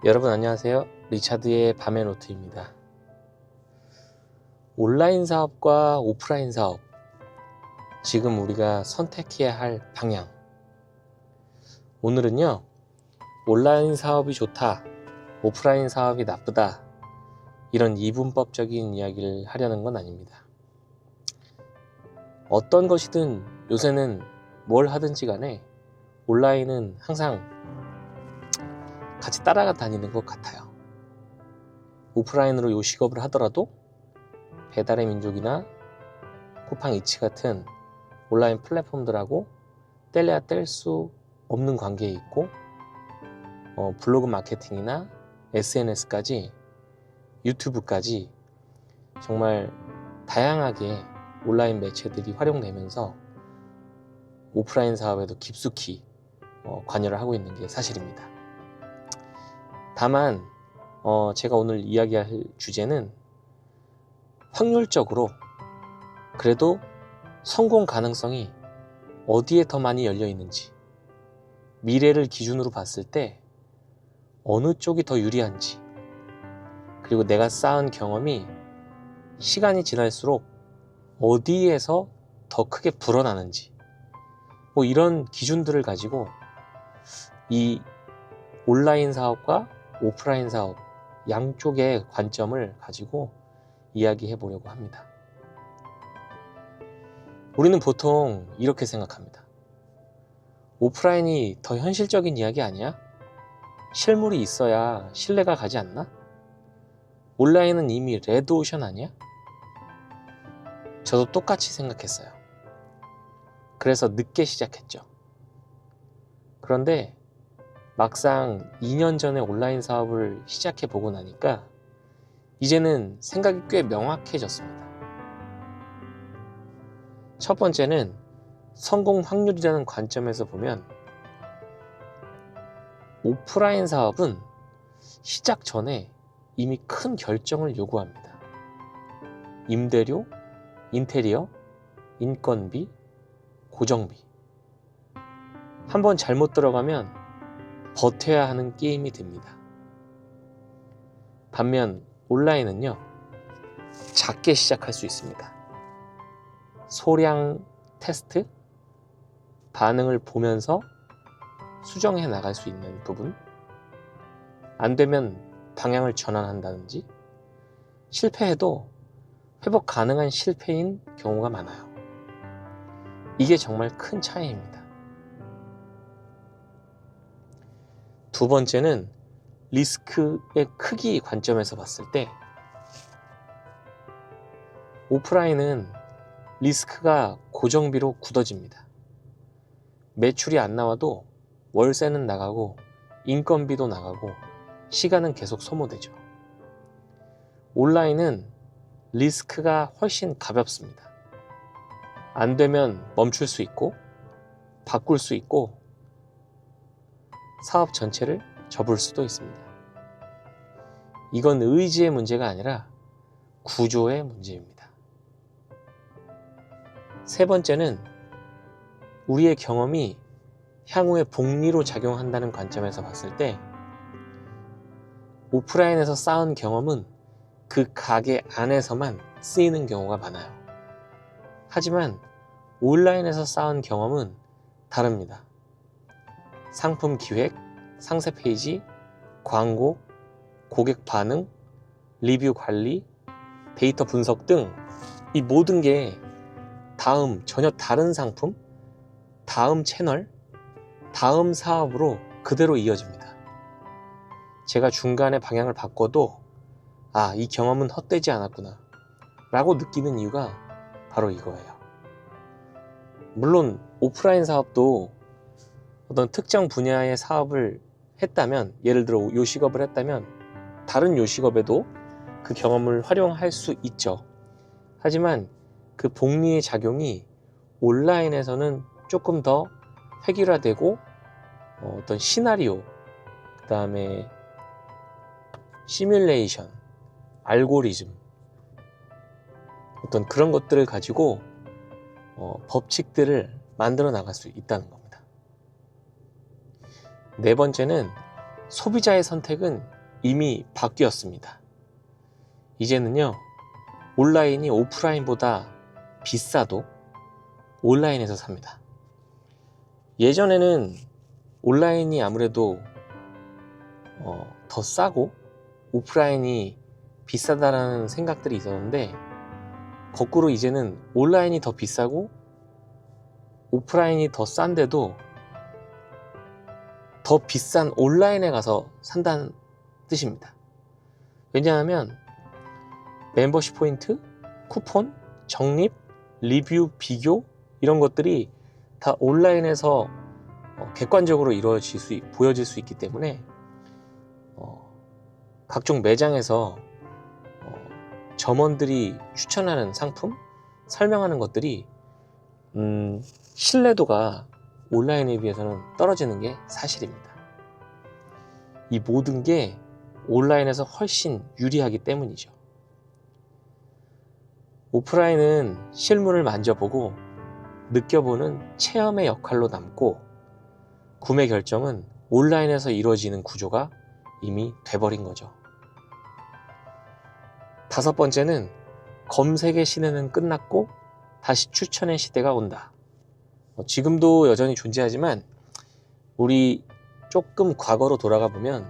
여러분 안녕하세요. 리차드의 밤의 노트입니다. 온라인 사업과 오프라인 사업, 지금 우리가 선택해야 할 방향. 오늘은요, 온라인 사업이 좋다, 오프라인 사업이 나쁘다, 이런 이분법적인 이야기를 하려는 건 아닙니다. 어떤 것이든 요새는 뭘 하든지 간에 온라인은 항상 같이 따라가 다니는 것 같아요. 오프라인으로 요식업을 하더라도 배달의 민족이나 쿠팡이츠 같은 온라인 플랫폼들하고 뗄래야 뗄 수 없는 관계에 있고, 블로그 마케팅이나 SNS까지, 유튜브까지 정말 다양하게 온라인 매체들이 활용되면서 오프라인 사업에도 깊숙이 관여를 하고 있는 게 사실입니다. 다만 제가 오늘 이야기할 주제는 확률적으로 그래도 성공 가능성이 어디에 더 많이 열려 있는지, 미래를 기준으로 봤을 때 어느 쪽이 더 유리한지, 그리고 내가 쌓은 경험이 시간이 지날수록 어디에서 더 크게 불어나는지, 이런 기준들을 가지고 이 온라인 사업과 오프라인 사업 양쪽의 관점을 가지고 이야기해 보려고 합니다. 우리는 보통 이렇게 생각합니다. 오프라인이 더 현실적인 이야기 아니야? 실물이 있어야 신뢰가 가지 않나? 온라인은 이미 레드오션 아니야? 저도 똑같이 생각했어요. 그래서 늦게 시작했죠. 그런데 막상 2년 전에 온라인 사업을 시작해 보고 나니까 이제는 생각이 꽤 명확해졌습니다. 첫 번째는 성공 확률이라는 관점에서 보면 오프라인 사업은 시작 전에 이미 큰 결정을 요구합니다. 임대료, 인테리어, 인건비, 고정비. 한번 잘못 들어가면 버텨야 하는 게임이 됩니다. 반면 온라인은요, 작게 시작할 수 있습니다. 소량 테스트, 반응을 보면서 수정해 나갈 수 있는 부분, 안 되면 방향을 전환한다든지, 실패해도 회복 가능한 실패인 경우가 많아요. 이게 정말 큰 차이입니다. 두 번째는 리스크의 크기 관점에서 봤을 때 오프라인은 리스크가 고정비로 굳어집니다. 매출이 안 나와도 월세는 나가고 인건비도 나가고 시간은 계속 소모되죠. 온라인은 리스크가 훨씬 가볍습니다. 안 되면 멈출 수 있고 바꿀 수 있고 사업 전체를 접을 수도 있습니다. 이건 의지의 문제가 아니라 구조의 문제입니다. 세 번째는 우리의 경험이 향후에 복리로 작용한다는 관점에서 봤을 때 오프라인에서 쌓은 경험은 그 가게 안에서만 쓰이는 경우가 많아요. 하지만 온라인에서 쌓은 경험은 다릅니다. 상품 기획, 상세 페이지, 광고, 고객 반응, 리뷰 관리, 데이터 분석 등 이 모든 게 다음 전혀 다른 상품, 다음 채널, 다음 사업으로 그대로 이어집니다. 제가 중간에 방향을 바꿔도 이 경험은 헛되지 않았구나 라고 느끼는 이유가 바로 이거예요. 물론 오프라인 사업도 어떤 특정 분야의 사업을 했다면, 예를 들어 요식업을 했다면 다른 요식업에도 그 경험을 활용할 수 있죠. 하지만 그 복리의 작용이 온라인에서는 조금 더 획일화되고 어떤 시나리오, 그 다음에 시뮬레이션, 알고리즘, 어떤 그런 것들을 가지고 법칙들을 만들어 나갈 수 있다는 겁니다. 네 번째는 소비자의 선택은 이미 바뀌었습니다. 이제는요, 온라인이 오프라인보다 비싸도 온라인에서 삽니다. 예전에는 온라인이 아무래도 더 싸고 오프라인이 비싸다라는 생각들이 있었는데, 거꾸로 이제는 온라인이 더 비싸고 오프라인이 더 싼데도 더 비싼 온라인에 가서 산다는 뜻입니다. 왜냐하면 멤버십 포인트, 쿠폰, 적립, 리뷰, 비교 이런 것들이 다 온라인에서 객관적으로 보여질 수 있기 때문에 각종 매장에서 점원들이 추천하는 상품, 설명하는 것들이 신뢰도가 온라인에 비해서는 떨어지는 게 사실입니다. 이 모든 게 온라인에서 훨씬 유리하기 때문이죠. 오프라인은 실물을 만져보고 느껴보는 체험의 역할로 남고, 구매 결정은 온라인에서 이루어지는 구조가 이미 돼버린 거죠. 5번째는 검색의 시대는 끝났고 다시 추천의 시대가 온다. 지금도 여전히 존재하지만 우리 조금 과거로 돌아가 보면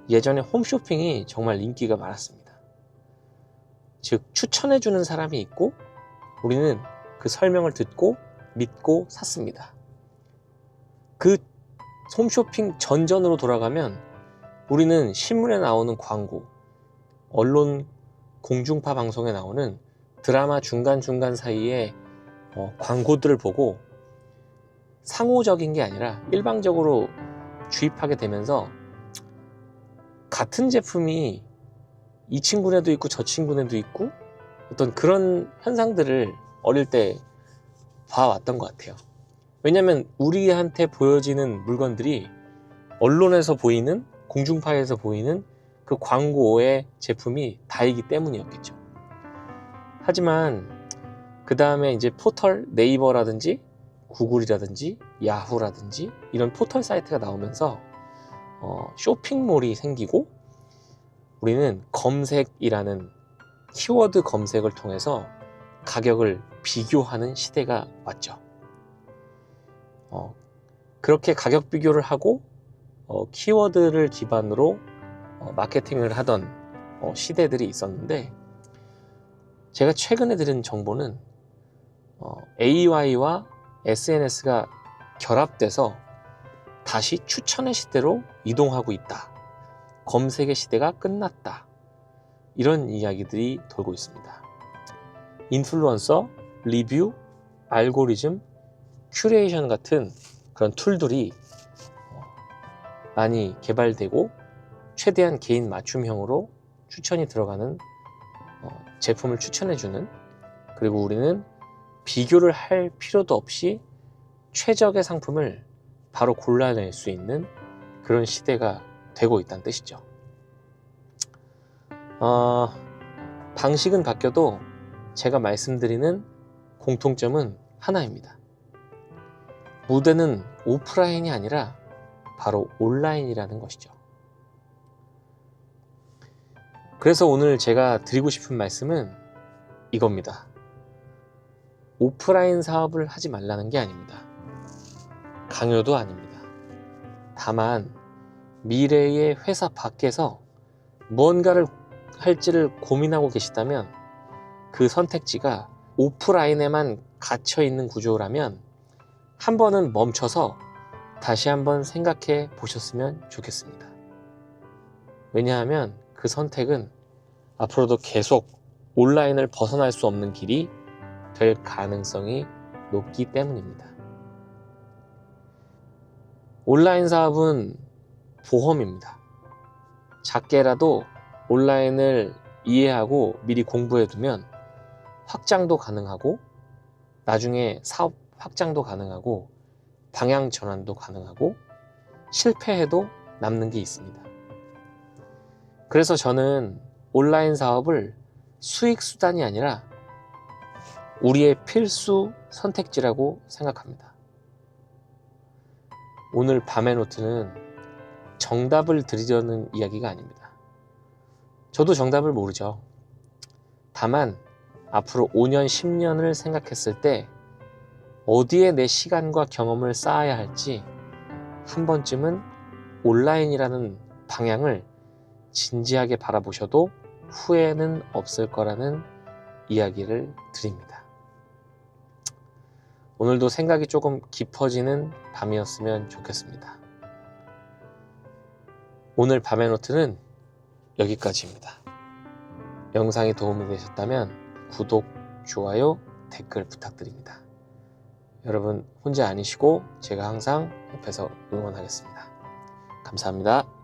예전에 홈쇼핑이 정말 인기가 많았습니다. 즉, 추천해주는 사람이 있고 우리는 그 설명을 듣고 믿고 샀습니다. 그 홈쇼핑 전전으로 돌아가면 우리는 신문에 나오는 광고, 언론 공중파 방송에 나오는 드라마 중간중간 사이에 광고들을 보고 상호적인 게 아니라 일방적으로 주입하게 되면서 같은 제품이 이 친구네도 있고 저 친구네도 있고 어떤 그런 현상들을 어릴 때 봐왔던 것 같아요. 왜냐하면 우리한테 보여지는 물건들이 언론에서 보이는, 공중파에서 보이는 그 광고의 제품이 다이기 때문이었겠죠. 하지만 그 다음에 이제 포털, 네이버라든지 구글이라든지 야후라든지 이런 포털 사이트가 나오면서 쇼핑몰이 생기고 우리는 검색이라는 키워드 검색을 통해서 가격을 비교하는 시대가 왔죠. 그렇게 가격 비교를 하고 키워드를 기반으로 마케팅을 하던 시대들이 있었는데, 제가 최근에 들은 정보는 AI와 SNS가 결합돼서 다시 추천의 시대로 이동하고 있다. 검색의 시대가 끝났다. 이런 이야기들이 돌고 있습니다. 인플루언서, 리뷰, 알고리즘, 큐레이션 같은 그런 툴들이 많이 개발되고 최대한 개인 맞춤형으로 추천이 들어가는 제품을 추천해주는, 그리고 우리는 비교를 할 필요도 없이 최적의 상품을 바로 골라낼 수 있는 그런 시대가 되고 있다는 뜻이죠. 방식은 바뀌어도 제가 말씀드리는 공통점은 하나입니다. 무대는 오프라인이 아니라 바로 온라인이라는 것이죠. 그래서 오늘 제가 드리고 싶은 말씀은 이겁니다. 오프라인 사업을 하지 말라는 게 아닙니다. 강요도 아닙니다. 다만 미래의 회사 밖에서 무언가를 할지를 고민하고 계시다면 그 선택지가 오프라인에만 갇혀 있는 구조라면 한 번은 멈춰서 다시 한번 생각해 보셨으면 좋겠습니다. 왜냐하면 그 선택은 앞으로도 계속 온라인을 벗어날 수 없는 길이 될 가능성이 높기 때문입니다. 온라인 사업은 보험입니다. 작게라도 온라인을 이해하고 미리 공부해두면 확장도 가능하고 나중에 사업 확장도 가능하고 방향 전환도 가능하고 실패해도 남는 게 있습니다. 그래서 저는 온라인 사업을 수익 수단이 아니라 우리의 필수 선택지라고 생각합니다. 오늘 밤의 노트는 정답을 드리려는 이야기가 아닙니다. 저도 정답을 모르죠. 다만 앞으로 5년, 10년을 생각했을 때 어디에 내 시간과 경험을 쌓아야 할지 한 번쯤은 온라인이라는 방향을 진지하게 바라보셔도 후회는 없을 거라는 이야기를 드립니다. 오늘도 생각이 조금 깊어지는 밤이었으면 좋겠습니다. 오늘 밤의 노트는 여기까지입니다. 영상이 도움이 되셨다면 구독, 좋아요, 댓글 부탁드립니다. 여러분 혼자 아니시고 제가 항상 옆에서 응원하겠습니다. 감사합니다.